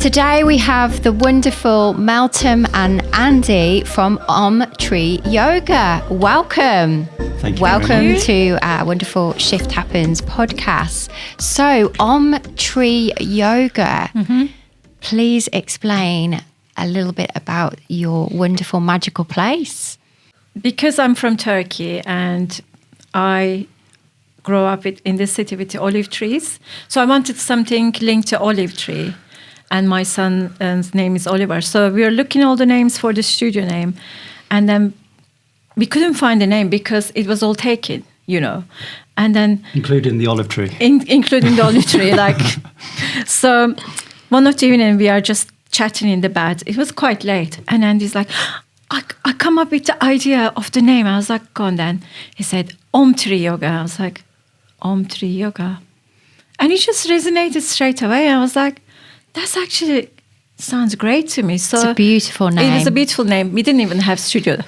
Today we have the wonderful Mel and Andy from Aum Tree Yoga. Welcome. Thank you. Welcome to our wonderful Shift Happens podcast. So, Aum Tree Yoga, please explain a little bit about your wonderful magical place. Because I'm from Turkey and I grew up in the city with the olive trees, so I wanted something linked to olive tree. And my son's name is Oliver. So we were looking at all the names for the studio name. And then we couldn't find a name because it was all taken, And then... Including the olive tree. Including the olive tree. So one of the evening we are just chatting in the bed. It was quite late. And Andy's like, I come up with the idea of the name. I was like, go on then. He said, Aum Tree Yoga. I was like, Aum Tree Yoga. And it just resonated straight away. I was like, that's actually sounds great to me. So it's a beautiful name. It was a beautiful name. We didn't even have studio. You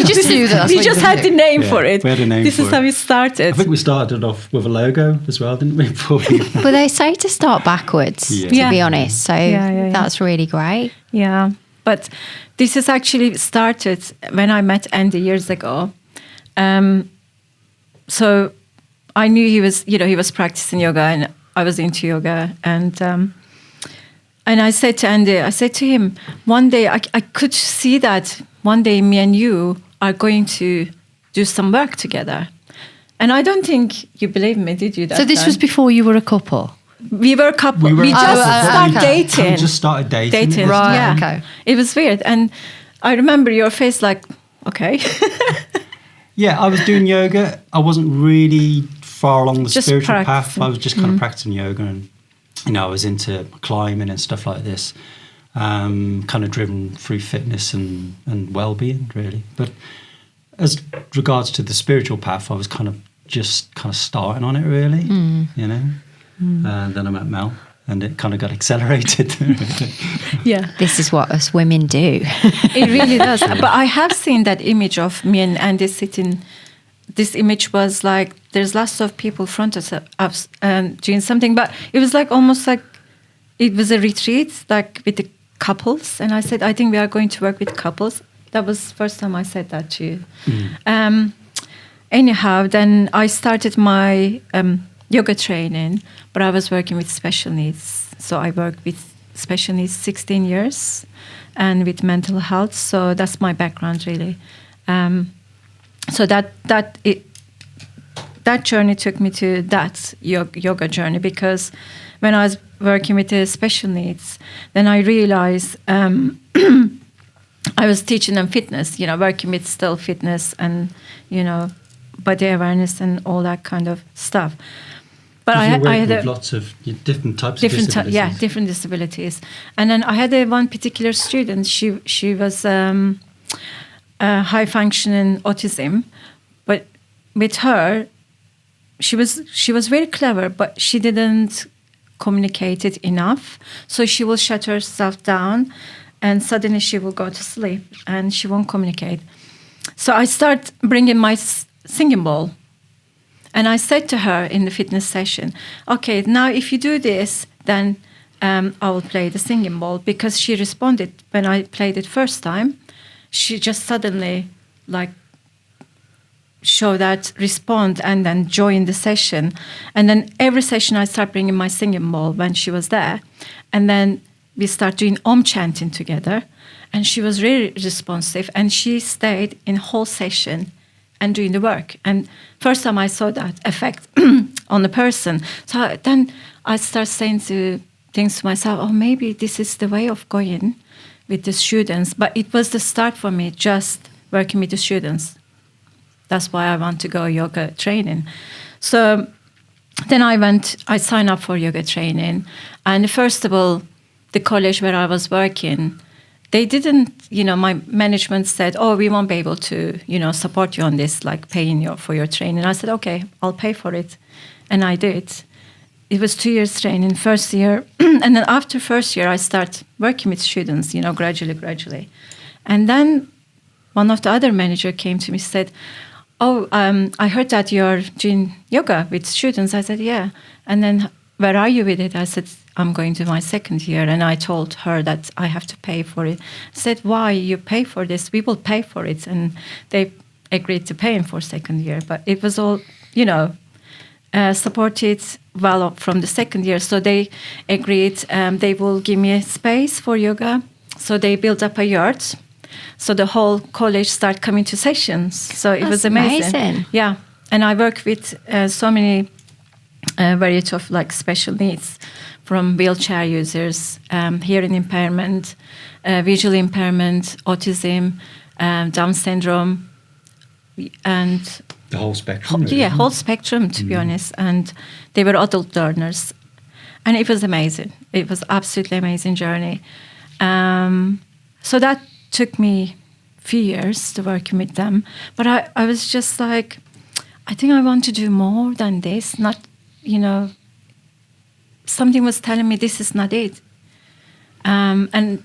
just knew that. We just had the name for it. We had a name this for is how we started. I think we started off with a logo as well, didn't we? But they say to start backwards, to be honest. So that's really great. Yeah. But this is actually started when I met Andy years ago. So I knew he was practicing yoga and I was into yoga, and I said to Andy, I said to him, one day I could see that one day me and you are going to do some work together. And I don't think you believe me, did you? So this was before you were a couple? We were a couple. We just started dating. We just started dating. Right, yeah. okay. It was weird. And I remember your face like, okay. Yeah, I was doing yoga. I wasn't really far along the spiritual path. I was just kind of practicing yoga, and I was into climbing and stuff like this, kind of driven through fitness and well-being, really. But as regards to the spiritual path, I was kind of starting on it, really, And then I met Mel, and it kind of got accelerated. Yeah. This is what us women do. It really does. But I have seen that image of me and Andy sitting. This image was like, there's lots of people in front of us doing something, but it was like almost like it was a retreat, like with the couples. And I said, I think we are going to work with couples. That was the first time I said that to you. Anyhow, then I started my yoga training, but I was working with special needs. So I worked with special needs 16 years and with mental health. So that's my background, really. So that journey took me to that yoga journey, because when I was working with the special needs, then I realized I was teaching them fitness, working with still fitness and, body awareness and all that kind of stuff. But I had lots of different types of disabilities. Different disabilities. And then I had one particular student. She was high functioning autism, but with her, she was very clever, but she didn't communicate it enough. So she will shut herself down, and suddenly she will go to sleep, and she won't communicate. So I start bringing my singing bowl, and I said to her in the fitness session, okay, now if you do this, then I will play the singing bowl, because she responded when I played it first time. She just suddenly show that respond and then join the session. And then every session I start bringing my singing bowl when she was there. And then we start doing Om chanting together. And she was really responsive. And she stayed in whole session and doing the work. And first time I saw that effect on the person. So then I start saying things to myself, oh, maybe this is the way of going with the students. But it was the start for me, just working with the students. That's why I want to go yoga training. So then I signed up for yoga training. And first of all, the college where I was working, they didn't, my management said, oh, we won't be able to, support you on this, like paying for your training. I said, okay, I'll pay for it. And I did. It was 2 years training, first year. And then after first year, I start working with students, gradually. And then one of the other manager came to me and said, oh, I heard that you're doing yoga with students. I said, yeah. And then where are you with it? I said, I'm going to my second year. And I told her that I have to pay for it. I said, why? You pay for this? We will pay for it. And they agreed to pay him for second year. But it was all, supported well from the second year. So they agreed they will give me a space for yoga. So they built up a yard. So the whole college started coming to sessions. So it was amazing. Yeah. And I work with so many variety of like special needs, from wheelchair users, hearing impairment, visual impairment, autism, Down syndrome, and the whole spectrum. Really, yeah, whole spectrum, to be honest. And they were adult learners, and it was amazing. It was absolutely amazing journey. So that took me few years to working with them, but I was just like, I think I want to do more than this. Not, something was telling me this is not it. And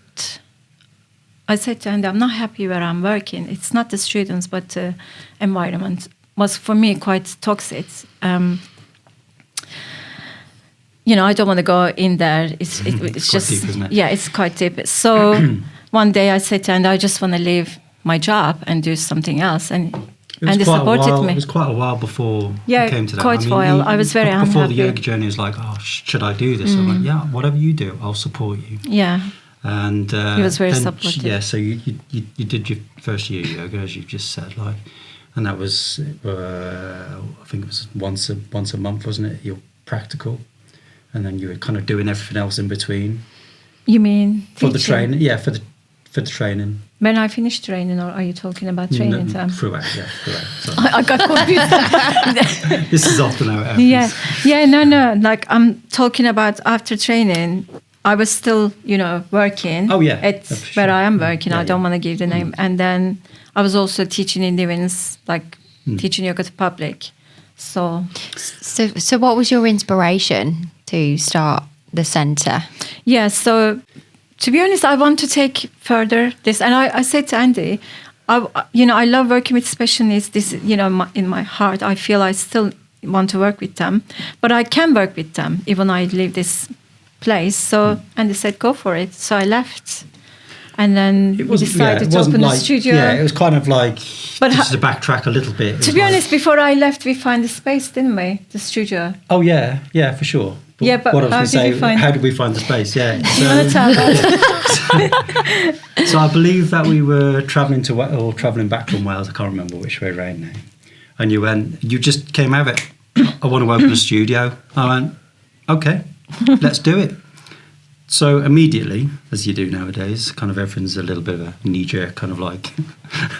I said to Andy, I'm not happy where I'm working. It's not the students, but the environment was for me quite toxic. I don't want to go in there. It's just deep, isn't it? Yeah, it's quite deep. So one day I said to Andy, I just want to leave my job and do something else. And they supported me. It was quite a while before you came to that. Quite a while. I was very unhappy. Before the yoga journey was like, oh, should I do this? I'm like, yeah, whatever you do, I'll support you. Yeah. And he was very supportive. Yeah, so you did your first year yoga, as you've just said, like, and that was, I think it was once a month, wasn't it? Your practical, and then you were kind of doing everything else in between. You mean for teaching? the training? Yeah, for the training. When I finished training, or are you talking about training time? Throughout. So. I got confused. This is often how it happens. Yeah, no. Like I'm talking about after training, I was still, working. Oh yeah, at where I am working. I don't want to give the name. And then I was also teaching Indians, like teaching yoga to public. So what was your inspiration to start the centre? Yeah, so to be honest, I want to take further this, and I said to Andy, I love working with special needs. This, in my heart, I feel I still want to work with them, but I can work with them even I leave this place. So Andy said, go for it. So I left, and then we decided to open the studio. Yeah, it was kind of like, but just to backtrack a little bit. To be honest, before I left, we found the space, didn't we? The studio. Oh yeah, for sure. But how did we find the space? Yeah. So, you want to tell that? So I believe that we were travelling back from Wales. I can't remember which way around now. And you just came out of it. I want to open a studio. I went, okay, let's do it. So immediately, as you do nowadays, kind of everything's a little bit of a knee-jerk kind of like.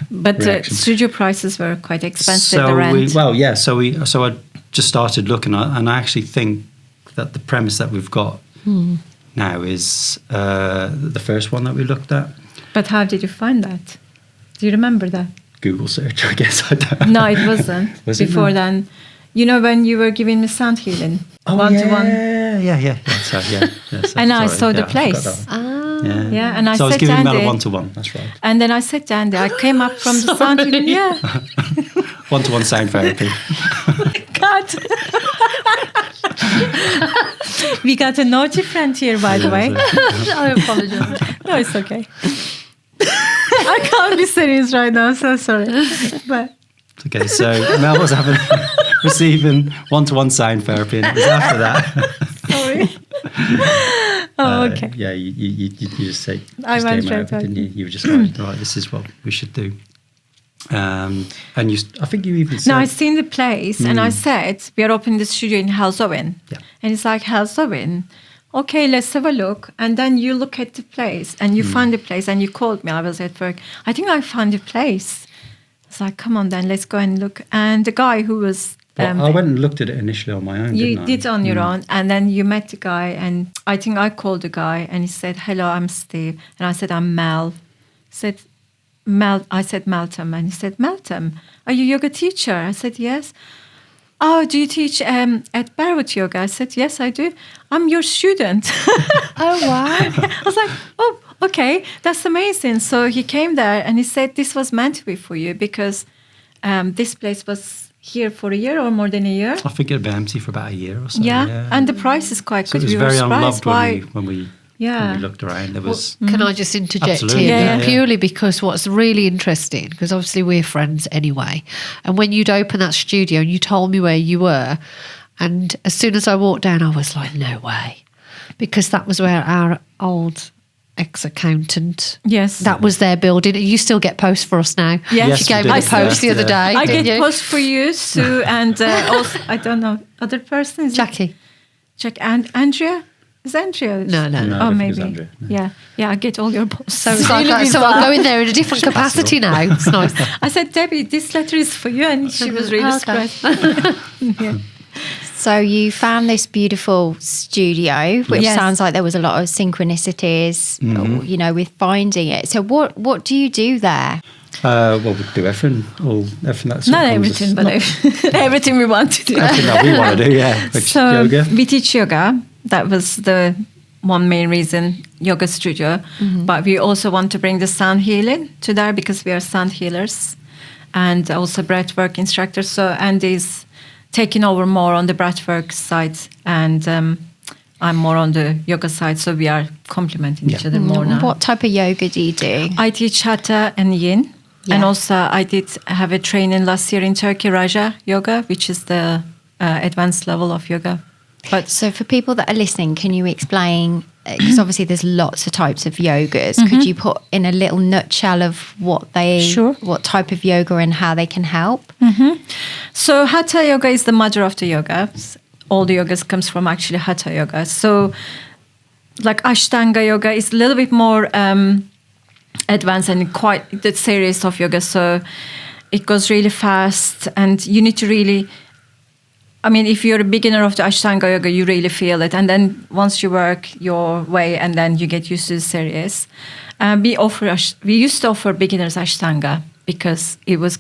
But the studio prices were quite expensive. So the rent. So I just started looking, and I actually think that the premise that we've got now is the first one that we looked at. But how did you find that? Do you remember that? Google search, I guess. I don't. No, it wasn't. Before then, when you were giving me sound healing, one-to-one. Yeah. So, and I saw the place. Yeah, and I so said I was giving Andy, Mel a one-to-one. That's right. And then I said to Andy, I came up from the sound healing. Yeah. One-to-one sound therapy. God. We got a naughty friend here, by the way. I apologize. No, it's okay. I can't be serious right now, so sorry. But okay, so Mel was receiving one-to-one sound therapy, and it was after that. Sorry. Okay. Yeah, you just say I went came over, didn't you? You were just like, right, this is what we should do. And I think you even said... No, I seen the place, and I said, we are opening the studio in Halesowen. Yeah. And it's like, Halesowen? Okay, let's have a look. And then you look at the place, and you find the place, and you called me. I was at work. I think I found the place. It's like, come on then, let's go and look. And the guy who was... I went and looked at it initially on my own, You didn't I? did on your own, and then you met the guy, and I think I called the guy, and he said, hello, I'm Steve. And I said, I'm Mel. He said... I said, Meltem. And he said, Meltem, are you a yoga teacher? I said, yes. Oh, do you teach at Barwood Yoga? I said, yes, I do. I'm your student. Oh, wow. I was like, oh, okay, that's amazing. So he came there and he said, this was meant to be for you because this place was, here for a year or more than a year. I think it'd been empty for about a year or so. Yeah, and the price is quite so good. it was very unloved when we looked around. There was. Can I just interject Absolutely, here? yeah. Purely because what's really interesting, because obviously we're friends anyway, and when you'd open that studio and you told me where you were, and as soon as I walked down, I was like, no way, because that was where our old ex-accountant. Yes. That was their building. You still get posts for us now. Yes. She gave me the post the other day. I didn't get you? posts for you, Sue, and also, I don't know, other person? Is Jackie. Jack and Andrea? Is Andrea? No. Oh, maybe. Yeah, I get all your posts. So it's like so I'm going there in a different capacity now. It's nice. I said, Debbie, this letter is for you, and she was really surprised. Yeah. So you found this beautiful studio, which Yes. sounds like there was a lot of synchronicities, you know, with finding it. So what do you do there? Well, we do everything that's Not everything, but everything we want to do. everything that we want to do. Yeah, which So yoga. we teach yoga. That was the one main reason, yoga studio. But we also want to bring the sound healing to there because we are sound healers and also breathwork instructors. So Andy's taking over more on the breathwork side, and I'm more on the yoga side. So we are complementing each other more now. What type of yoga do you do? I teach Hatha and Yin. Yeah. And also I did have a training last year in Turkey, Raja Yoga, which is the advanced level of yoga. But So for people that are listening, can you explain, because obviously there's lots of types of yogas, could you put in a little nutshell of what type of yoga and how they can help? So Hatha Yoga is the mother of the yogas. All the yogas comes from actually Hatha Yoga. So like Ashtanga Yoga is a little bit more advanced and quite the series of yoga. So it goes really fast and you need to really, I mean, if you're a beginner of the Ashtanga Yoga, you really feel it. And then once you work your way and then you get used to the series. We used to offer beginners Ashtanga because it was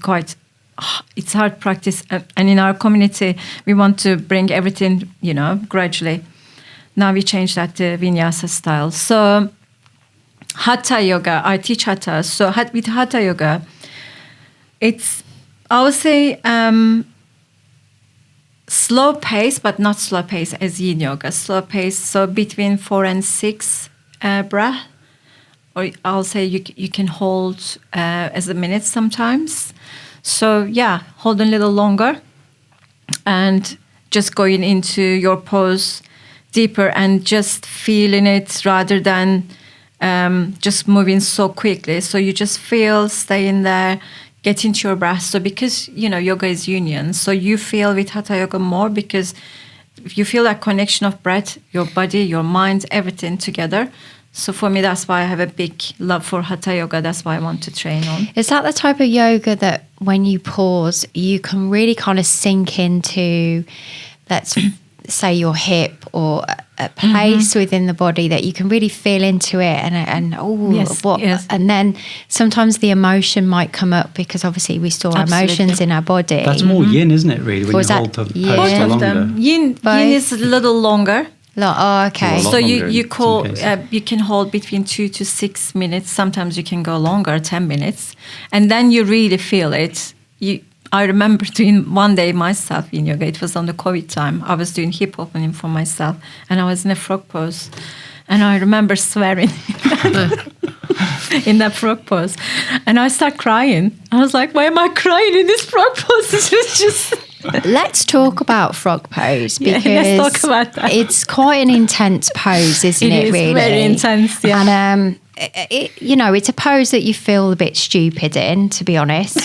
it's hard practice. And in our community, we want to bring everything, gradually. Now we changed that to Vinyasa style. So Hatha Yoga, I teach Hatha. So with Hatha Yoga, I would say, slow pace, but not slow pace as Yin Yoga. Slow pace, so between 4 and 6 breath. Or I'll say you can hold as a minute sometimes. So hold a little longer and just going into your pose deeper and just feeling it rather than just moving so quickly. So you just feel, stay in there, get into your breath. So because, yoga is union, so you feel with Hatha Yoga more because you feel that connection of breath, your body, your mind, everything together. So for me, that's why I have a big love for Hatha Yoga. That's why I want to train on. Is that the type of yoga that when you pause, you can really kind of sink into, let's say, your hip or a place within the body that you can really feel into it and then sometimes the emotion might come up because obviously we store emotions in our body. That's more yin, isn't it, really, when you hold the pose for longer? Yin is a little longer. Okay. So you can hold between 2 to 6 minutes. Sometimes you can go longer, 10 minutes. And then you really feel it. I remember doing one day myself in yoga. It was on the COVID time. I was doing hip opening for myself. And I was in a frog pose. And I remember swearing in that frog pose. And I started crying. I was like, why am I crying in this frog pose? It was just... Let's talk about frog pose because let's talk about that. It's quite an intense pose, isn't it? Really, very intense. Yeah, and it's a pose that you feel a bit stupid in, to be honest,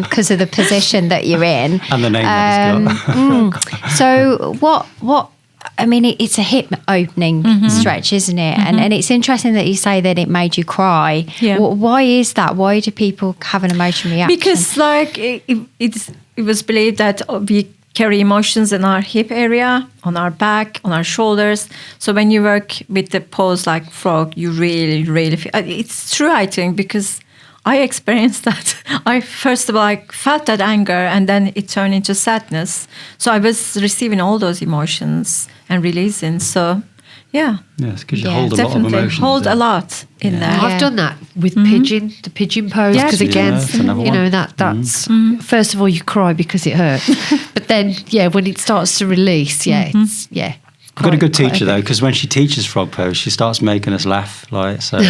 because of the position that you're in and the name that it's got. So what? I mean, it's a hip opening stretch, isn't it? And it's interesting that you say that it made you cry. Yeah. Why is that? Why do people have an emotional reaction? Because it was believed that we carry emotions in our hip area, on our back, on our shoulders. So when you work with the pose like frog, you really, really feel it's true, I think, because I experienced that. I first of all felt that anger and then it turned into sadness. So I was receiving all those emotions and releasing. So Yeah. Yes, because you Yeah, hold a lot of Definitely. emotions. Hold there. a lot in Yeah. there. Yeah. I've done that with the pigeon pose, Yeah, because again, that's another you know, one. that's first of all you cry because it hurts, but then when it starts to release, it's I've got a good quite teacher though, epic. because when she teaches frog pose, she starts making us laugh, like so.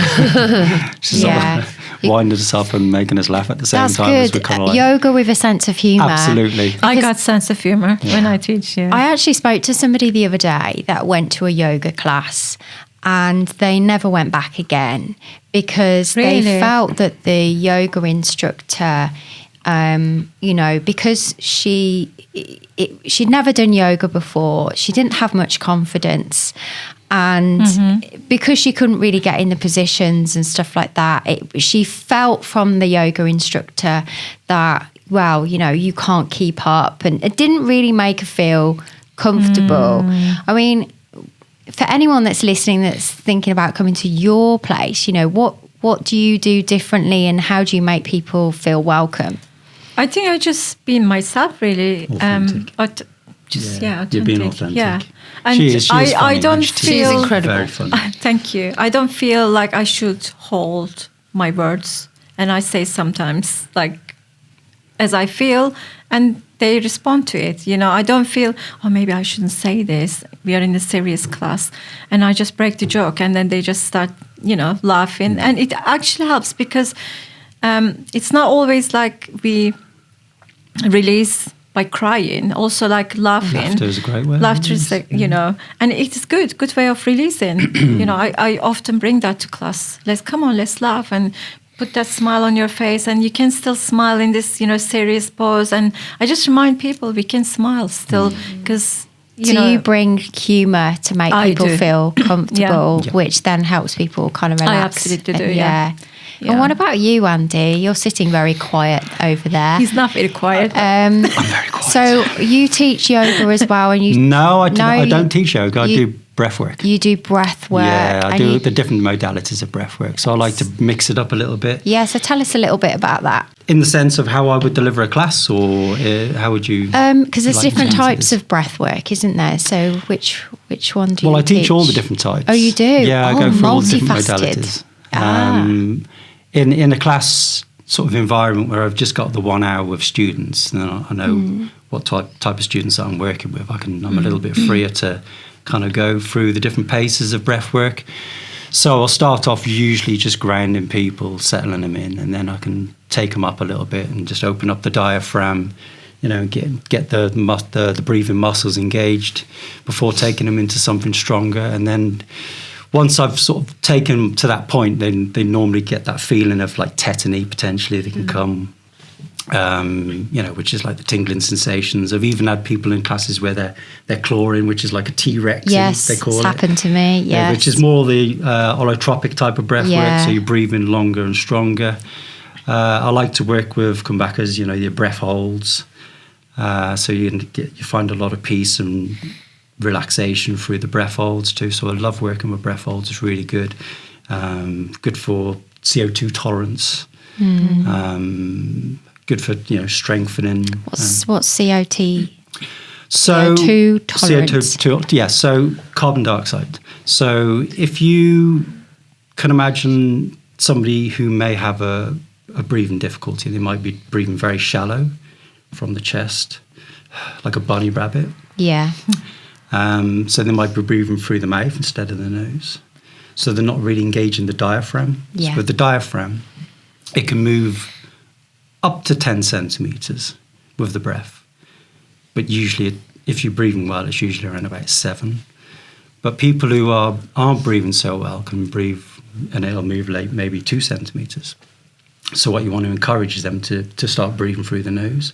She's Yeah. sort of winding us up and making us laugh at the same That's time as we're good. kind of like Yoga with a sense of humour. absolutely. I got sense of humor when I teach. Yeah. I actually spoke to somebody the other day that went to a yoga class and they never went back again because Really? they felt that the yoga instructor, because she'd never done yoga before, she didn't have much confidence. And because she couldn't really get in the positions and stuff like that, she felt from the yoga instructor that, well, you can't keep up. And it didn't really make her feel comfortable. I mean, for anyone that's listening that's thinking about coming to your place, what do you do differently and how do you make people feel welcome? I think I just being myself, really. Authentic. Authentic. You're being authentic. Yeah, and She is I funny, don't and she teaches feel incredible. Very funny. Thank you. I don't feel like I should hold my words, and I say sometimes like as I feel, and they respond to it. I don't feel, oh, maybe I shouldn't say this. We are in a serious class, and I just break the joke, and then they just start, laughing, and it actually helps because it's not always like we release by crying, also like laughing. Laughter is a great way. Laughter is like, and it is good way of releasing. I often bring that to class. Let's laugh and put that smile on your face, and you can still smile in this, serious pose. And I just remind people we can smile still because, you bring humour to make I people do. feel comfortable, Yeah. which then helps people kind of relax? I absolutely do, And yeah. And what about you, Andy? You're sitting very quiet over there. He's not very quiet. I'm very quiet. So you teach yoga as well, and you No, I you- don't teach yoga. I you- do breath work. You do breath work. Yeah, I and do you- the different modalities of breath work. So I like to mix it up a little bit. Yeah, so tell us a little bit about that. In the sense of how I would deliver a class, or how would you? Because there's like different to types answer of breath work, isn't there? So which one do you Well, I teach all the teach? different types. Oh, you do? Yeah, I Oh, go through all the different multifaceted. modalities. In a class sort of environment where I've just got the 1 hour with students, and I know what type of students that I'm working with. I'm a little bit freer to kind of go through the different paces of breath work. So I'll start off usually just grounding people, settling them in, and then I can take them up a little bit and just open up the diaphragm, get the breathing muscles engaged before taking them into something stronger. And then once I've sort of taken them to that point, then they normally get that feeling of like tetany potentially. They can come, which is like the tingling sensations. I've even had people in classes where they're clawing, which is like a T-Rex. Yes, they call it's it. happened to me. Yes. Which is more the holotropic type of breath Yeah. work. So you're breathing longer and stronger. I like to work with kumbakas, your breath holds. So you find a lot of peace and relaxation through the breath holds too. So I love working with breath holds. It's really good. Good for CO2 tolerance. Good for strengthening. What's COT? So CO2 tolerance. So carbon dioxide. So if you can imagine somebody who may have a breathing difficulty, they might be breathing very shallow from the chest, like a bunny rabbit. Yeah. So they might be breathing through the mouth instead of the nose. So they're not really engaging the diaphragm. Yeah. So with the diaphragm, it can move up to 10 centimeters with the breath. But usually, if you're breathing well, it's usually around about 7. But people who aren't breathing so well can breathe, and it'll move like maybe 2 centimeters. So what you want to encourage is them to start breathing through the nose,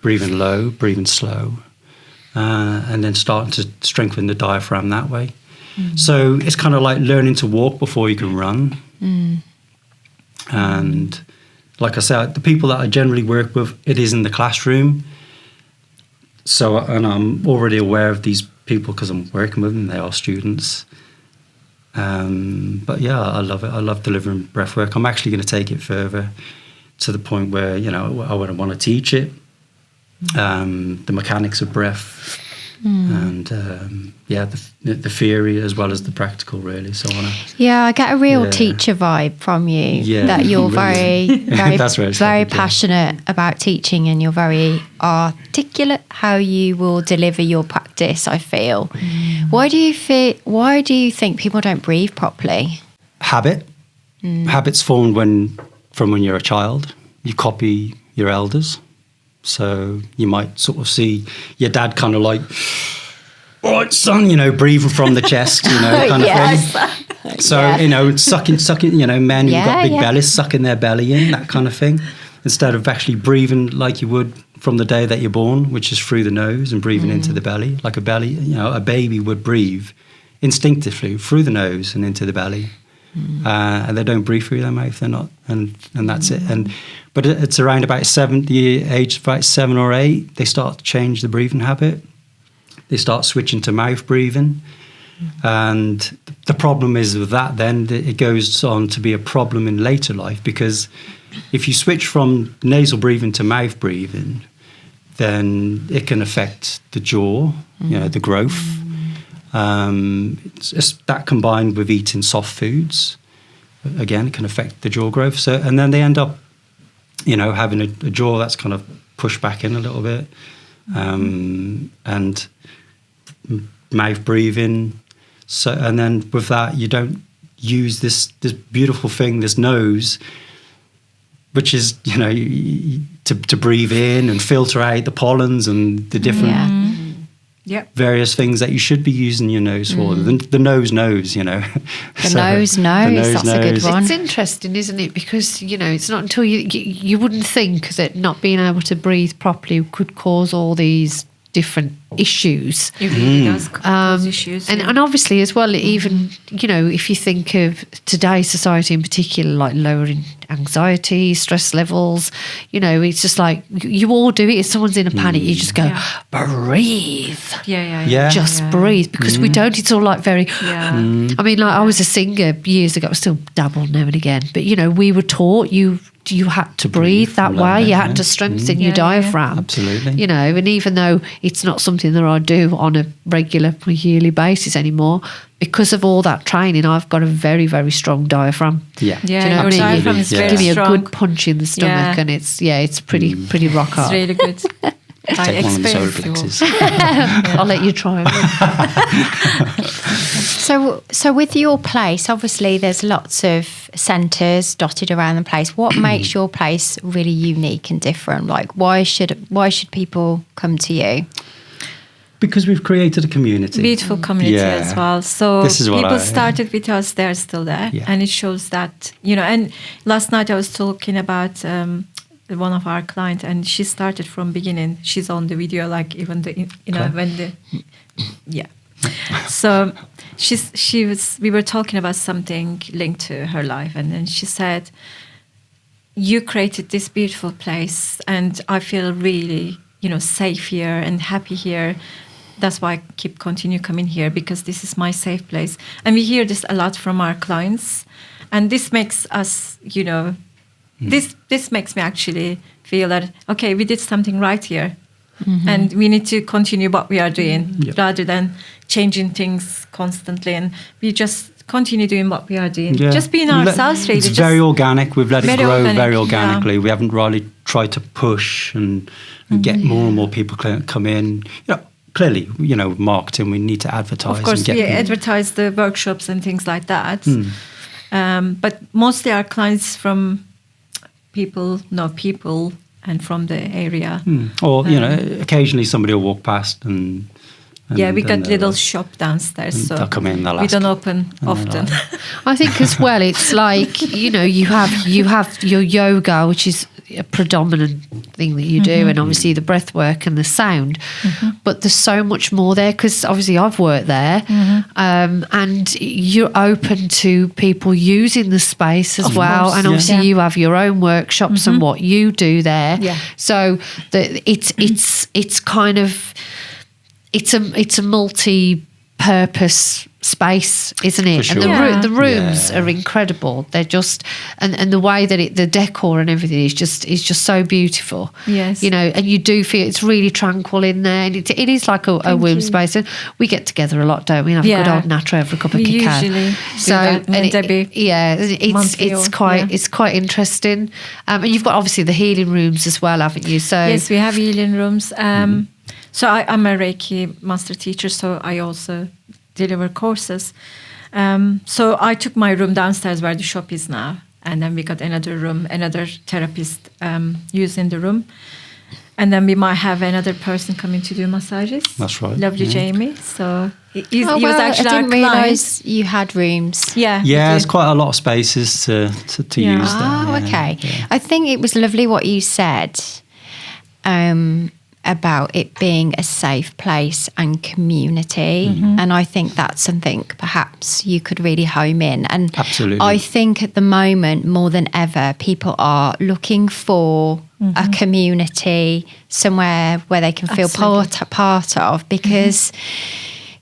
breathing low, breathing slow, and then starting to strengthen the diaphragm that way. So it's kind of like learning to walk before you can run. And like I said, the people that I generally work with, it is in the classroom. So, and I'm already aware of these people because I'm working with them. They are students. But yeah, I love it. I love delivering breath work. I'm actually going to take it further to the point where, I would want to teach it. The mechanics of breath, And the theory as well as the practical, really. So I get a real teacher vibe from you. That you're very That's very passionate about teaching, and you're very articulate how you will deliver your practice, I feel. Why do you think people don't breathe properly? Habit. Habits formed from when you're a child. You copy your elders. So you might sort of see your dad kind of like, all right, son, breathing from the chest, kind of thing. So, sucking, men who've got big bellies, sucking their belly in, that kind of thing, instead of actually breathing like you would from the day that you're born, which is through the nose and breathing into the belly, like a baby would breathe instinctively through the nose and into the belly. And they don't breathe through their mouth. They're not, and that's it. But it's around about the age of about 7 or 8, they start to change the breathing habit. They start switching to mouth breathing, and the problem is with that. Then it goes on to be a problem in later life, because if you switch from nasal breathing to mouth breathing, then it can affect the jaw, the growth. It's just that combined with eating soft foods, again, it can affect the jaw growth. So, and then they end up, having a jaw that's kind of pushed back in a little bit, and mouth breathing. So, and then with that, you don't use this beautiful thing, this nose, which is, to breathe in and filter out the pollens and the different. Various things that you should be using your nose for. The nose knows, The nose knows. That's a good one. It's interesting, isn't it? Because, it's not until you wouldn't think that not being able to breathe properly could cause all these different issues. It really does cause issues. And obviously as well, even, if you think of today's society in particular, like lowering anxiety, stress levels, it's just like you all do it. If someone's in a panic, you just go, breathe. Just breathe, because we don't. It's all like very, I mean, like I was a singer years ago, I still dabble now and again, but we were taught you had to breathe that way. You had to strengthen your diaphragm. Absolutely. And even though it's not something that I do on a regular yearly basis anymore, because of all that training, I've got a very, very strong diaphragm. Yeah. Do you know what I mean? Diaphragm is very Give me a strong. good punch in the stomach, and it's pretty rock hard. It's really good. Take one of the solar plexus. I'll let you try it. So with your place, obviously there's lots of centres dotted around the place. What makes your place really unique and different? Like, why should people come to you? Because we've created a community. Beautiful community as well. So this is people started with us, they're still there. Yeah. And it shows that, and last night I was talking about one of our clients, and she started from beginning. She's on the video, like even So we were talking about something linked to her life, and then she said, you created this beautiful place and I feel really, safe here and happy here. That's why I continue coming here, because this is my safe place. And we hear this a lot from our clients, and this makes us, this makes me actually feel that, okay, we did something right here. And we need to continue what we are doing rather than changing things constantly. And we just continue doing what we are doing. Just being ourselves, really. It's very organic. We've let it grow very organically. Yeah. We haven't really tried to push and get more and more people come in. Clearly, marketing, we need to advertise. Of course, and get we people. advertise the workshops and things like that. But mostly our clients from people and from the area. Or, occasionally somebody will walk past and we got little shop downstairs, so they'll come in, they'll we ask, don't open often. I think as well, it's like, you have your yoga, which is a predominant thing that you do, and obviously the breath work and the sound, but there's so much more there, because obviously I've worked there, and you're open to people using the space as well, and obviously you have your own workshops and what you do there, so it's kind of it's a multi-purpose space, isn't it? For And sure. the rooms Yeah. are incredible. They're just and the way that the decor and everything is just so beautiful. Yes. You know, and you do feel it's really tranquil in there, and it is like a womb space. And we get together a lot, don't we? And have a good old natter over a cup of We cacao. usually do So that, and Debbie. it's quite interesting. And you've got obviously the healing rooms as well, haven't you? So Yes, we have healing rooms. So I'm a Reiki master teacher, so I also deliver courses. So I took my room downstairs where the shop is now, and then we got another room, another therapist using the room. And then we might have another person coming to do massages. That's right. Lovely yeah. Jamie. So he Oh, was well, actually I didn't our client. realise you had rooms. Yeah. Yeah, we there's do. quite a lot of spaces to Yeah. use there. Oh, yeah, okay. yeah. I think it was lovely what you said about it being a safe place and community. And I think that's something perhaps you could really home in. And Absolutely. I think at the moment, more than ever, people are looking for a community, somewhere where they can feel part of, because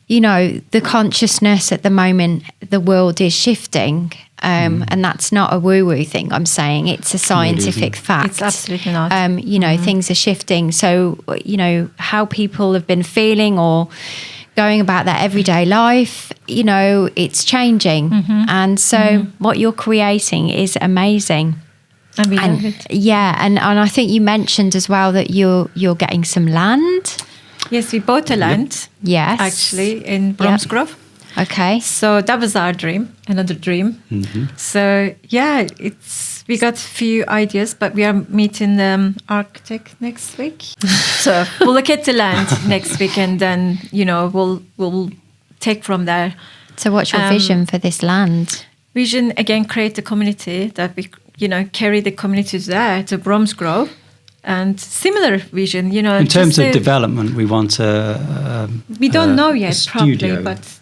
you know, the consciousness at the moment, the world is shifting. And that's not a woo-woo thing I'm saying. It's a scientific fact. It's absolutely not. You know, things are shifting. So, you know, how people have been feeling or going about their everyday life, you know, it's changing. And so what you're creating is amazing. And we love it. Yeah, and I think you mentioned as well that you're getting some land. Yes, we bought a land. Yes. Actually, in Bromsgrove. Okay. So that was our dream, another dream. So yeah, we got a few ideas, but we are meeting the architect next week. So we'll look at the land next week, and then you know we'll take from there. So what's your vision for this land? Vision again, create the community that we carry the community there to Bromsgrove. And similar vision, you know. In terms of development, we want we don't know yet studio. properly, but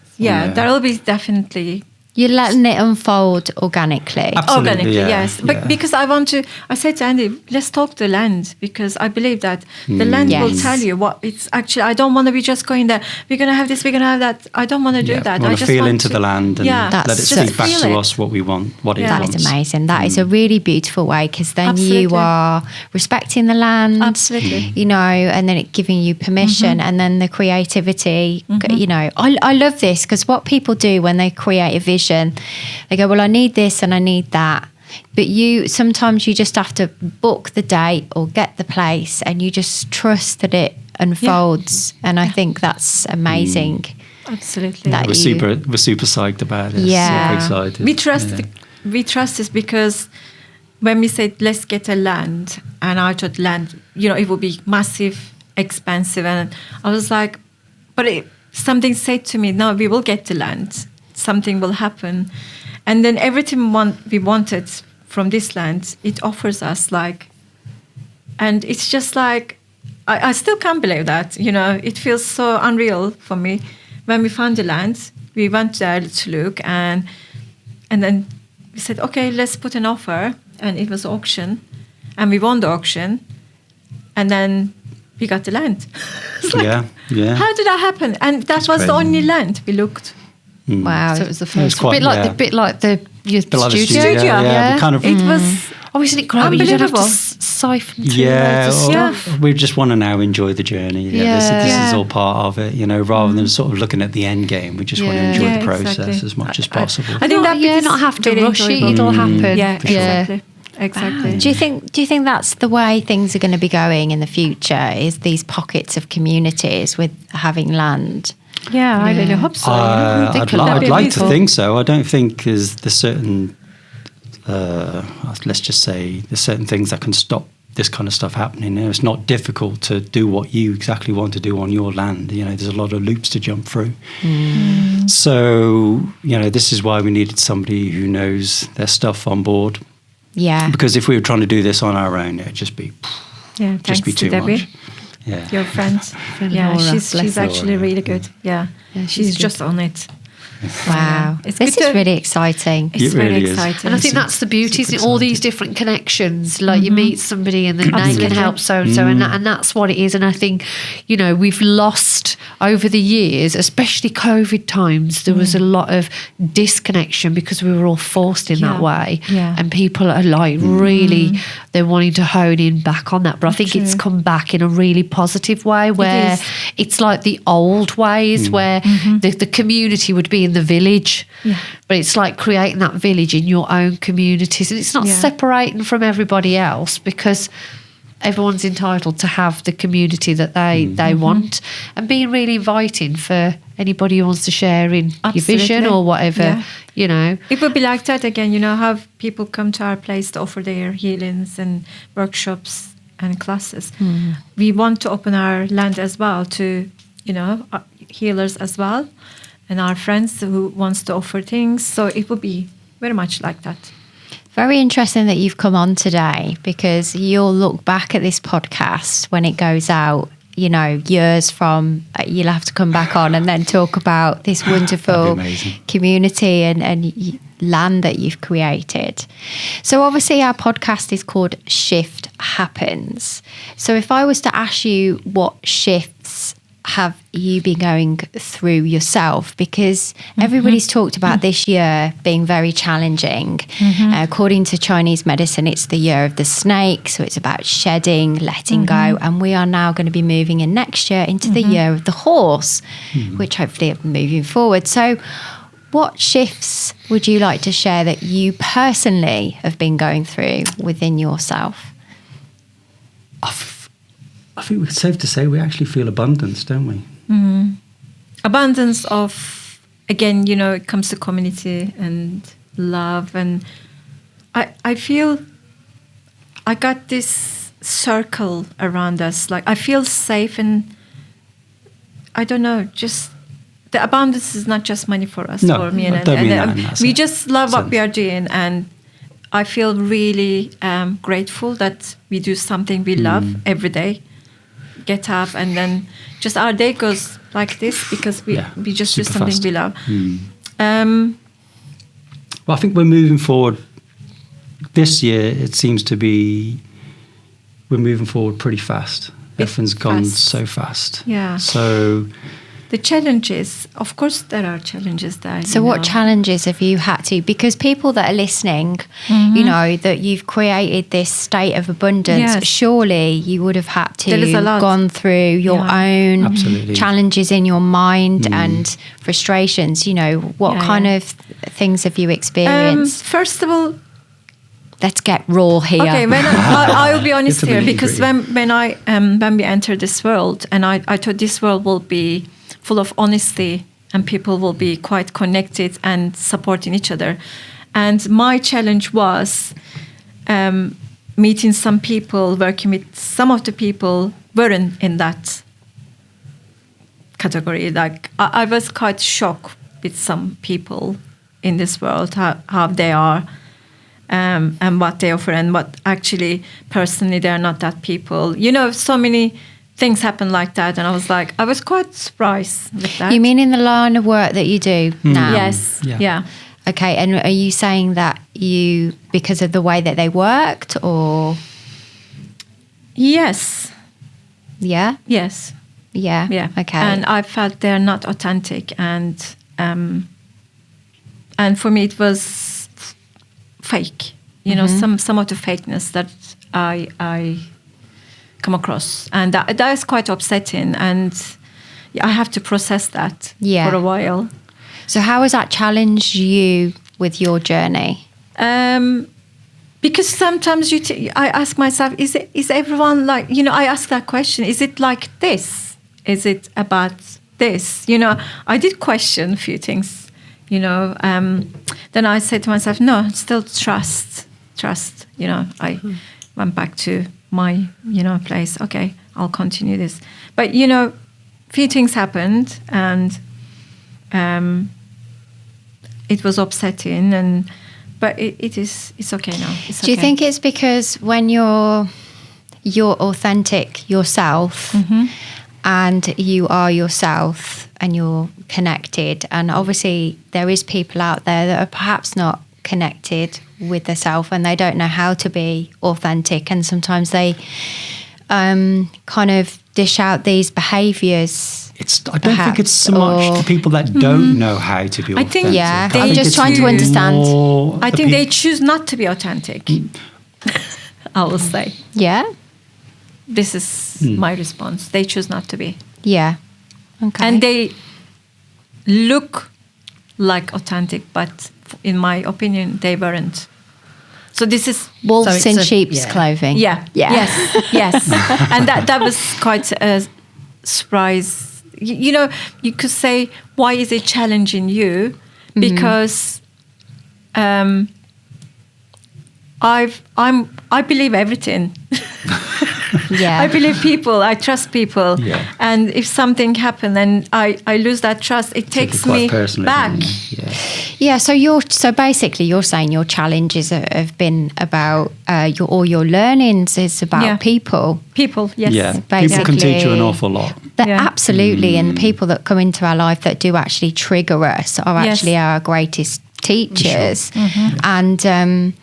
there will be definitely. You're letting it unfold organically. Absolutely, Organically, yeah, yes. But yeah. because I said to Andy, let's talk the land, because I believe that the land will Yes. tell you what it's actually. I don't want to be just going there, we're going to have this, we're going to have that. I don't want to do that. We I want to just feel want into the land and That's let it just speak back feel to it. us what we want, what it That wants. is amazing. That is a really beautiful way, because then Absolutely. you are respecting the land. Absolutely. You know, and then it giving you permission, and then the creativity. You know, I love this, because what people do when they create a vision, they go, well, I need this and I need that. But sometimes you just have to book the date or get the place, and you just trust that it unfolds. And I think that's amazing. Absolutely. That We're you- super psyched about this. Yeah. Super excited. We trust this because when we said let's get a land, and I thought land, it would be massive, expensive, and I was like, but something said to me, no, we will get the land. Something will happen, and then everything we wanted from this land, it offers us and it's just like I still can't believe that. It feels so unreal for me. When we found the land, we went there to look, and then we said, okay, let's put an offer, and it was auction, and we won the auction, and then we got the land. It's like, yeah. how did that happen? And that was the crazy. only land we looked. Wow. So it was the It was first. quite- a bit like the your Bit like the studio. studio, Yeah. we kind of, It was Oh, isn't it great? when You don't have to Unbelievable. siphon through yeah, loads of Yeah. stuff. we just want to now enjoy the journey. This is Yeah. all part of it, rather than sort of looking at the end game. We just want to Yeah. enjoy Yeah, the process exactly. as much as possible. I think that bit is not have to very rush it. enjoyable. It'll happen. Yeah, For sure. exactly. Do you think that's the way things are going to be going in the future? Is these pockets of communities with having land? Yeah, I really hope so. I'd That'd like be to beautiful. think so. I don't think there's certain, let's just say, there's certain things that can stop this kind of stuff happening. It's not difficult to do what you exactly want to do on your land. There's a lot of loops to jump through. So, this is why we needed somebody who knows their stuff on board. Yeah. Because if we were trying to do this on our own, it'd just be Thanks be to too Debbie, much. Yeah. your friend. Friend Yeah, Laura. she's Bless actually Laura. really good. Yeah, Yeah, she's she's just on it. Wow. It's This good is to- really exciting. It's It very really is. exciting. And I think that's the beauty, isn't it? All these different connections. Like you meet somebody and then they Absolutely. can help so and so, and that's what it is. And I think, you know, we've lost over the years, especially COVID times, there was a lot of disconnection because we were all forced in that way. Yeah. And people are like really, they're wanting to hone in back on that. But I think it's True. come back in a really positive way where is. it's like the old ways where the community would be in the village. Yeah. But it's like creating that village in your own communities. And it's not Yeah. separating from everybody else because everyone's entitled to have the community that they want, and being really inviting for anybody who wants to share in your vision Absolutely. or whatever, Yeah. you know. It would be like that again, you know, have people come to our place to offer their healings and workshops and classes. We want to open our land as well to, you know, healers as well, and our friends who wants to offer things. So it would be very much like that. Very interesting that you've come on today, because you'll look back at this podcast when it goes out, you know, years from, you'll have to come back on and then talk about this wonderful amazing. community and land that you've created. So obviously our podcast is called Shift Happens. So if I was to ask you, what shifts have you been going through yourself? Because everybody's talked about this year being very challenging. According to Chinese medicine, it's the year of the snake. So it's about shedding, letting go. And we are now going to be moving in next year into the year of the horse, which hopefully are moving forward. So what shifts would you like to share that you personally have been going through within yourself? I think it's safe to say we actually feel abundance, don't we? Abundance of, again, you know, it comes to community and love. And I feel I got this circle around us. Like I feel safe, and I don't know, just the abundance is not just money for us, No, for me. I And, don't mean and that in that we sense. just love what we Sense. are doing. And I feel really grateful that we do something we love every day. Get up, and then just our day goes like this because we just do super something fast. we love. Well, I think we're moving forward. This year, it seems to be we're moving forward pretty fast. Everything's gone fast. so fast. Yeah. So The challenges, of course, there are challenges there. So you what know. challenges have you had to, because people that are listening, you know, that you've created this state of abundance, Yes. surely you would have had There is a to lot. gone through your Yeah. own Absolutely. challenges in your mind and frustrations. You know, what Yeah, kind yeah. of things have you experienced? First of all, Let's get raw here. okay, when I will be honest It's a here, nitty because gritty. when we entered this world, and I thought this world will be full of honesty and people will be quite connected and supporting each other. And my challenge was meeting some people, working with some of the people weren't in that category. Like I was quite shocked with some people in this world, how they are. And what they offer, and what actually personally they're not that people. You know, so many things happen like that, and I was quite surprised with that. You mean in the line of work that you do now? Yes, Yeah. yeah. Okay, and are you saying that you, because of the way that they worked, or Yes, yeah? yes, Yeah. yeah. Okay. And I felt they're not authentic, and for me it was fake. You know, some of the fakeness that I come across, and that is quite upsetting, and I have to process that for a while. So how has that challenged you with your journey? Because sometimes I ask myself, is everyone like, you know, I ask that question, is it like this? Is it about this? You know, I did question a few things, you know. Then I said to myself, no, still trust. You know, I went back to my, you know, place. Okay, I'll continue this. But, you know, few things happened, and it was upsetting, but it's okay now. It's Do you okay. think it's because when you're authentic yourself and you are yourself, and you're connected. And obviously there is people out there that are perhaps not connected with themselves and they don't know how to be authentic, and sometimes they kind of dish out these behaviours. I don't think it's so much the people that don't know how to be authentic. I think they just trying to understand. I think they choose not to be authentic. I will say. Yeah. This is my response. They choose not to be. Yeah. Okay. And they look like authentic, but in my opinion, they weren't. So this is wolves in sheep's clothing. Yeah. Yes. And that was quite a surprise. You know, you could say, why is it challenging you? Because I believe everything. I believe people. I trust people. Yeah. And if something happened and I lose that trust, it takes me back. Yeah. So basically, you're saying your challenges have been about your learnings is about people. People. Yes. Yeah. Basically, people can teach you an awful lot. Absolutely, and the people that come into our life that do actually trigger us are actually our greatest teachers, and.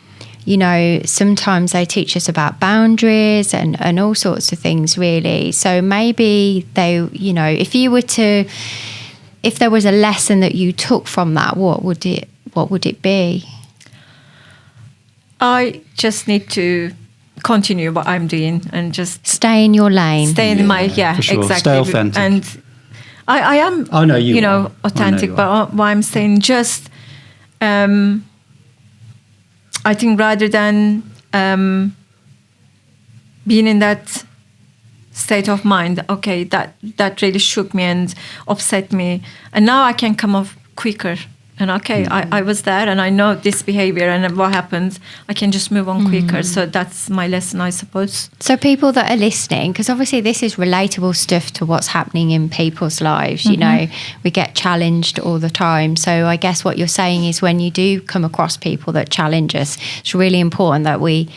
You know, sometimes they teach us about boundaries and all sorts of things, really. So maybe you know, if there was a lesson that you took from that, what would it be? I just need to continue what I'm doing and just stay in your lane. Stay in my for sure. Exactly. Stay authentic. And I am. I know you are. Authentic. But what I'm saying, just. I think rather than being in that state of mind, okay, that really shook me and upset me, and now I can come off quicker. And okay, I was there, and I know this behavior and what happened. I can just move on quicker. So that's my lesson, I suppose. So people that are listening, because obviously this is relatable stuff to what's happening in people's lives. You know, we get challenged all the time. So I guess what you're saying is when you do come across people that challenge us, it's really important that we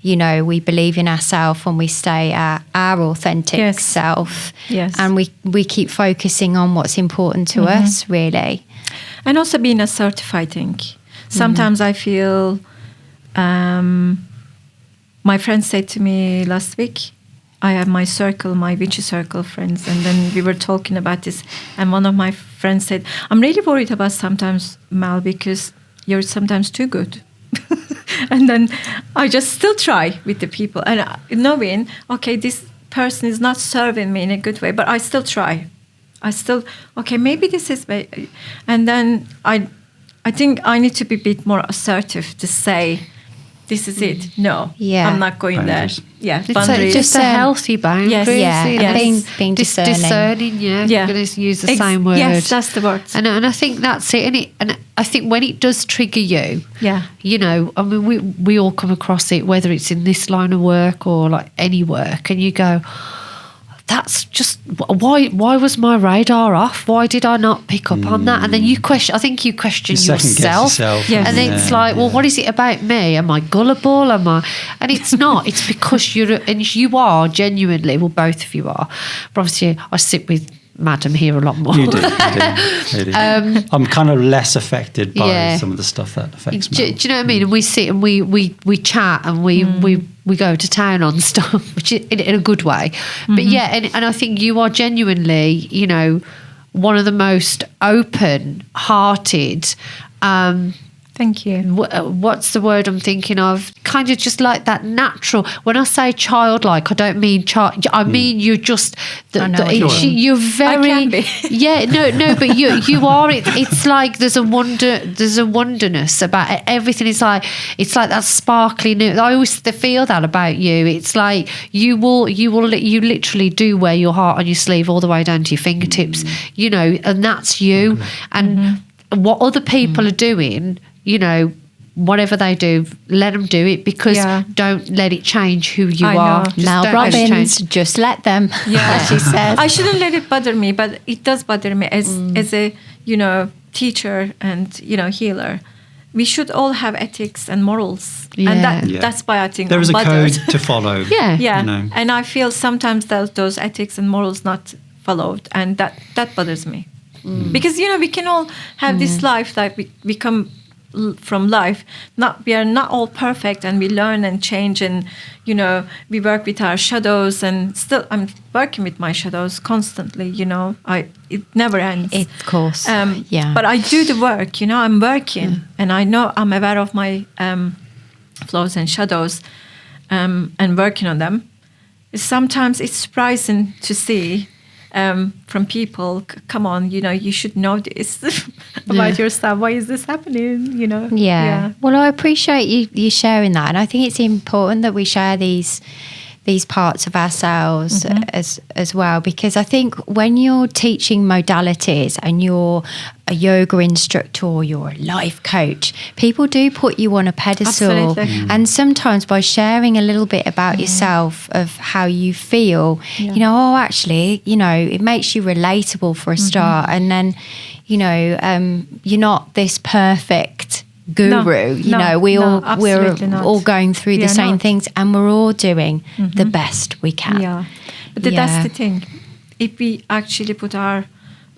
believe in ourselves and we stay our authentic self. Yes. And we keep focusing on what's important to us, really. And also being assertive, I think. Sometimes I feel, my friend said to me last week, I have my witchy circle friends, and then we were talking about this, and one of my friends said, I'm really worried about sometimes, Mel, because you're sometimes too good. And then I just still try with the people, and knowing, okay, this person is not serving me in a good way, but I still try. Maybe this is, and then I think I need to be a bit more assertive to say, this is it. No, I'm not going boundaries. there. Yeah, it's boundaries. Just a healthy boundary. Being discerning. I'm going to use the same word. Yes, that's the word. And I think that's it. And I think when it does trigger you, you know, I mean, we all come across it, whether it's in this line of work or like any work, and you go, that's just why was my radar off? Why did I not pick up on that? And then you question yourself. Yes. And then it's like, well, what is it about me? Am I gullible? And it's not. It's because you are genuinely, well, both of you are. But obviously I sit with Madam here a lot more. You do. I'm kind of less affected by some of the stuff that affects me. Do you know what I mean? And we sit and we chat and we go to town on stuff, which is in a good way. But and I think you are genuinely, you know, one of the most open-hearted. Thank you. What's the word I'm thinking of? Kind of just like that natural. When I say childlike, I don't mean child. I mean you're just. You're very. I can be. But you are. It's like there's a wonderness about everything. It's like that sparkly new. I always feel that about you. It's like you literally do wear your heart on your sleeve all the way down to your fingertips. You know, and that's you. And what other people are doing. You know, whatever they do, let them do it, because don't let it change who you are. Mel Robbins, just let them. Yeah, she says. I shouldn't let it bother me, but it does bother me as a teacher and healer. We should all have ethics and morals, and that's why I think there is a bothered. code to follow. Yeah. You know. And I feel sometimes those ethics and morals not followed, and that bothers me. Because, we can all have this life that we come from life. We are not all perfect, and we learn and change, and, we work with our shadows, and still I'm working with my shadows constantly, it never ends. Of course. But I do the work, I'm working, and I know I'm aware of my flaws and shadows, and working on them. Sometimes it's surprising to see from people, come on, you should know this about yourself. Why is this happening? Yeah. Well, I appreciate you sharing that, and I think it's important that we share these parts of ourselves as well, because I think when you're teaching modalities and you're a yoga instructor or you're a life coach, people do put you on a pedestal. Absolutely. And sometimes by sharing a little bit about yourself, of how you feel, actually, it makes you relatable for a start. And then, you're not this perfect guru. We're all going through the same things, and we're all doing the best we can. Yeah, but that's the thing. If we actually put our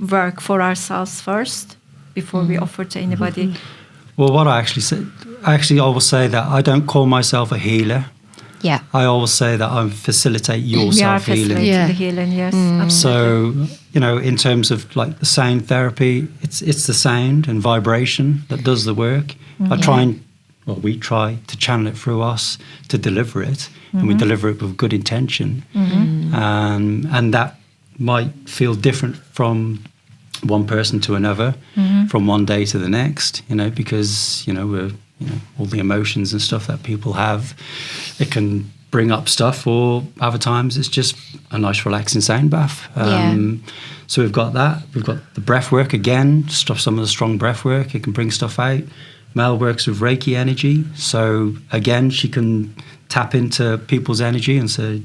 work for ourselves first before we offer to anybody. Well, what I always say that I don't call myself a healer. Yeah, I always say that I facilitate your We are self-healing. facilitating the healing, yes. Absolutely. So, in terms of like the sound therapy, it's the sound and vibration that does the work. We try to channel it through us to deliver it, and we deliver it with good intention. And that might feel different from one person to another, from one day to the next, because, we're, all the emotions and stuff that people have, it can bring up stuff, or other times it's just a nice relaxing sound bath. So we've got that. We've got the breath work again, some of the strong breath work. It can bring stuff out. Mel works with Reiki energy. So again, she can tap into people's energy, and so,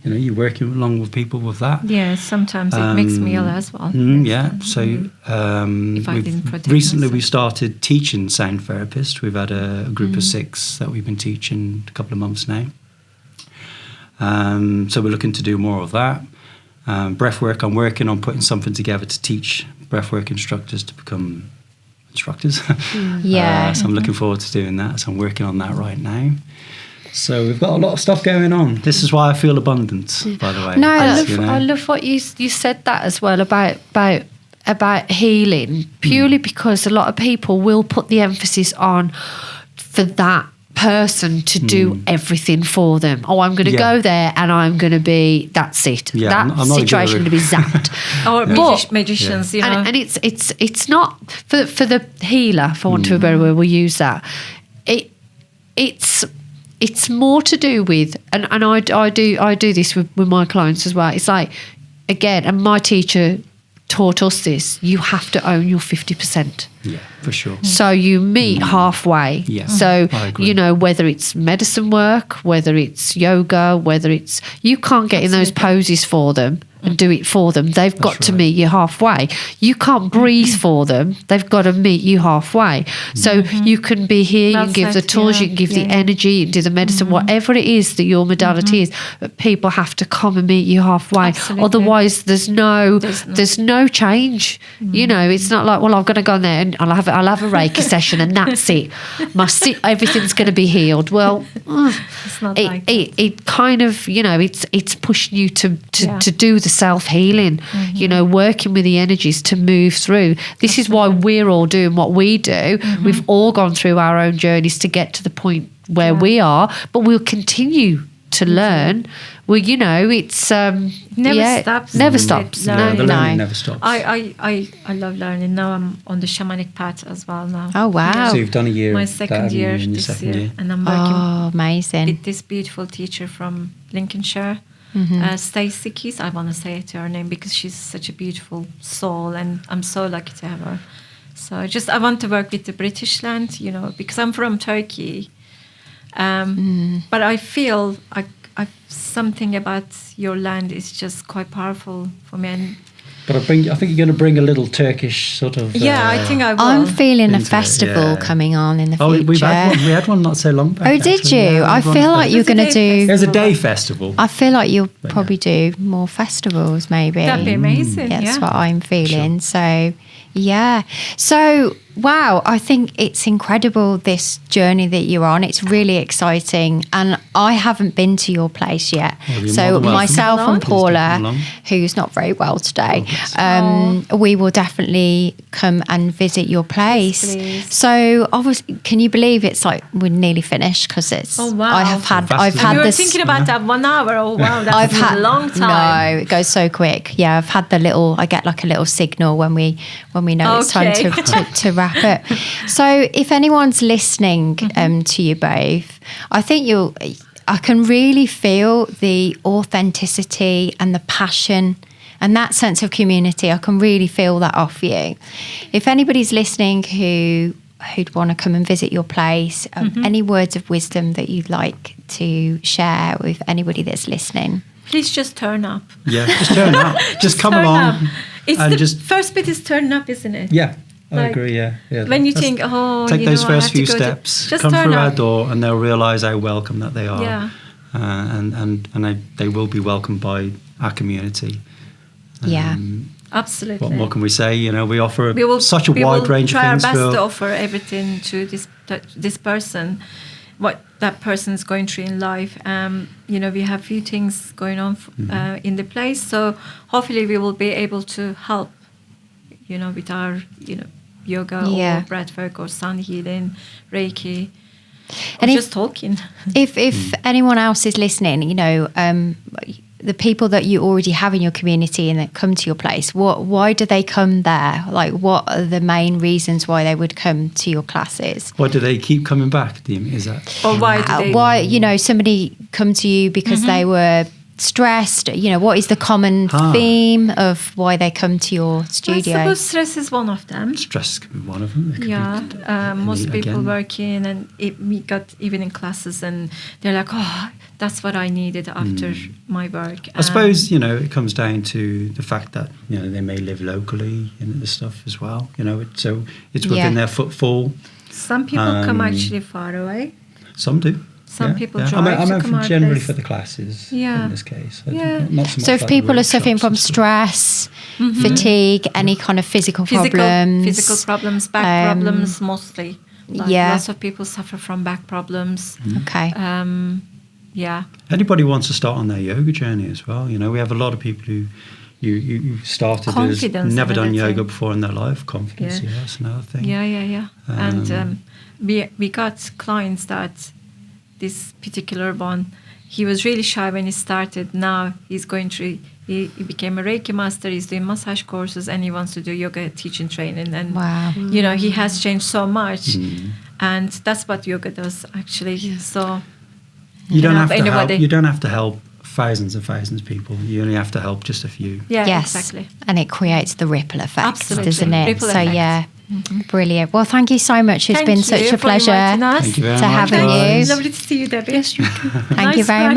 you're working along with people with that. Yeah, sometimes it makes me ill as well. So if I didn't protect recently myself. we started teaching sound therapists. We've had a group of 6 that we've been teaching a couple of months now. So we're looking to do more of that. Breathwork, I'm working on putting something together to teach breathwork instructors to become instructors. So I'm looking forward to doing that. So I'm working on that right now. So we've got a lot of stuff going on. This is why I feel abundant, by the way. No, I love what you said that as well about healing, purely because a lot of people will put the emphasis on for that person to do everything for them. Oh, I'm going to go there and I'm going to be, that's it. Yeah, that situation going to be zapped. Or magicians, And it's not, for the healer, for want of a better word, we'll use that. It's more to do with, and I do this with my clients as well. It's like, again, and my teacher taught us this, you have to own your 50%. Yeah, for sure. So you meet halfway. Yeah, so, I agree. Whether it's medicine work, whether it's yoga, you can't get in those poses for them and do it for them. They've got to meet you halfway. You can't breathe for them. They've got to meet you halfway. So you can be here, you can give the tools, you can give the energy, you can do the medicine, whatever it is that your modality is. But people have to come and meet you halfway. Absolutely. Otherwise, there's no change. It's not like, well, I'm going to go in there and I'll have a Reiki session and that's it. Everything's going to be healed. Well, it's not like it kind of, it's pushing you to do the self-healing, working with the energies to move through. This is why we're all doing what we do. We've all gone through our own journeys to get to the point where we are, but we'll continue to learn. Well, it's never stops. Never stops. The learning never stops. I love learning. Now I'm on the shamanic path as well now. Oh, wow. So you've done a year. My second year this year. And I'm working amazing. with this beautiful teacher from Lincolnshire. Stacey Keys, I want to say it to her name because she's such a beautiful soul, and I'm so lucky to have her. So I want to work with the British land, because I'm from Turkey. But I feel something about your land is just quite powerful for me, and But I think you're going to bring a little Turkish sort of. Yeah, I think I will. I'm feeling a Into it, festival yeah. coming on in the future. Oh, we had one not so long back. Oh, did actually. you? Yeah, I feel like you're going to do. There's a day festival. I feel like you'll probably do more festivals, maybe. That'd be amazing. That's Yeah. what I'm feeling. So, yeah. So, wow, I think it's incredible, this journey that you're on. It's really exciting. And I haven't been to your place yet. Well, you're more So, than welcome. myself and Please do come Paula, along. who's not very well today, Oh, we will definitely come and visit your place. Yes, please. So, obviously, can you believe it's like we're nearly finished? Because it's, Oh, wow. I've fast had is You were this. thinking about that 1 hour. Oh, wow, that's a long time. No, it goes so quick. Yeah, I've had I get like a little signal when we know it's time Okay. to wrap it. So if anyone's listening to you both, I think I can really feel the authenticity and the passion and that sense of community. I can really feel that off you. If anybody's listening who'd want to come and visit your place, any words of wisdom that you'd like to share with anybody that's listening? Please just turn up. Yeah, just turn up. Just come turn along. up. It's and the just first bit is turning up, isn't it? yeah. I Like, agree. Yeah. When you That's- think, oh, take you those know, I first have to few go to- steps, just come turn through our up. door, and they'll realise how welcome that they are. Yeah. And they will be welcomed by our community. Yeah. Absolutely. What more can we say? You know, we offer We will such a we wide will range try of things. our best for- to offer everything to this person, what that person is going through in life. You know, we have few things going on in the place, so hopefully we will be able to help. You know, with our yoga Yeah. or breathwork or sun healing, Reiki, And or if- just talking. If anyone else is listening, the people that you already have in your community and that come to your place, why do they come there? Like, what are the main reasons why they would come to your classes? Why do they keep coming back? Is that? Or why do they? Why, somebody come to you because they were stressed? What is the common theme of why they come to your I studio? suppose stress is one of them. Stress can be one of them. It could Yeah, be, most people again. working, and we got evening classes, and they're like, "Oh, that's what I needed after my work." I suppose it comes down to the fact that they may live locally and this stuff as well. So it's within their footfall. Some people come actually far away. Some do. Some people I drive mean, to come our generally place. for the classes. Yeah. In this case, Yeah. Not so much So if like the people are suffering workshops from and stuff. stress, fatigue, any kind of physical problems, physical problems, back problems mostly. yeah. Lots of people suffer from back problems. Okay. Yeah. Anybody wants to start on their yoga journey as well. We have a lot of people who you started as Confidence, never done another yoga thing. before in their life. Confidence, Yeah. that's another thing. Yeah. And we got clients that this particular one, he was really shy when he started. Now he's going through, he became a Reiki master, he's doing massage courses, and he wants to do yoga teaching training. And, Wow. he has changed so much. And that's what yoga does, actually. So You don't have to anybody. help. You don't have to help thousands and thousands of people. You only have to help just a few. yeah, Yes, exactly. and it creates the ripple effect, Absolutely. doesn't it? Ripple so effect. yeah, brilliant. Well, thank you so much. It's Thank been you such a for pleasure inviting us. Thank you very to much, having guys. you. Lovely to see you, Debbie. Thank you Nice, very nice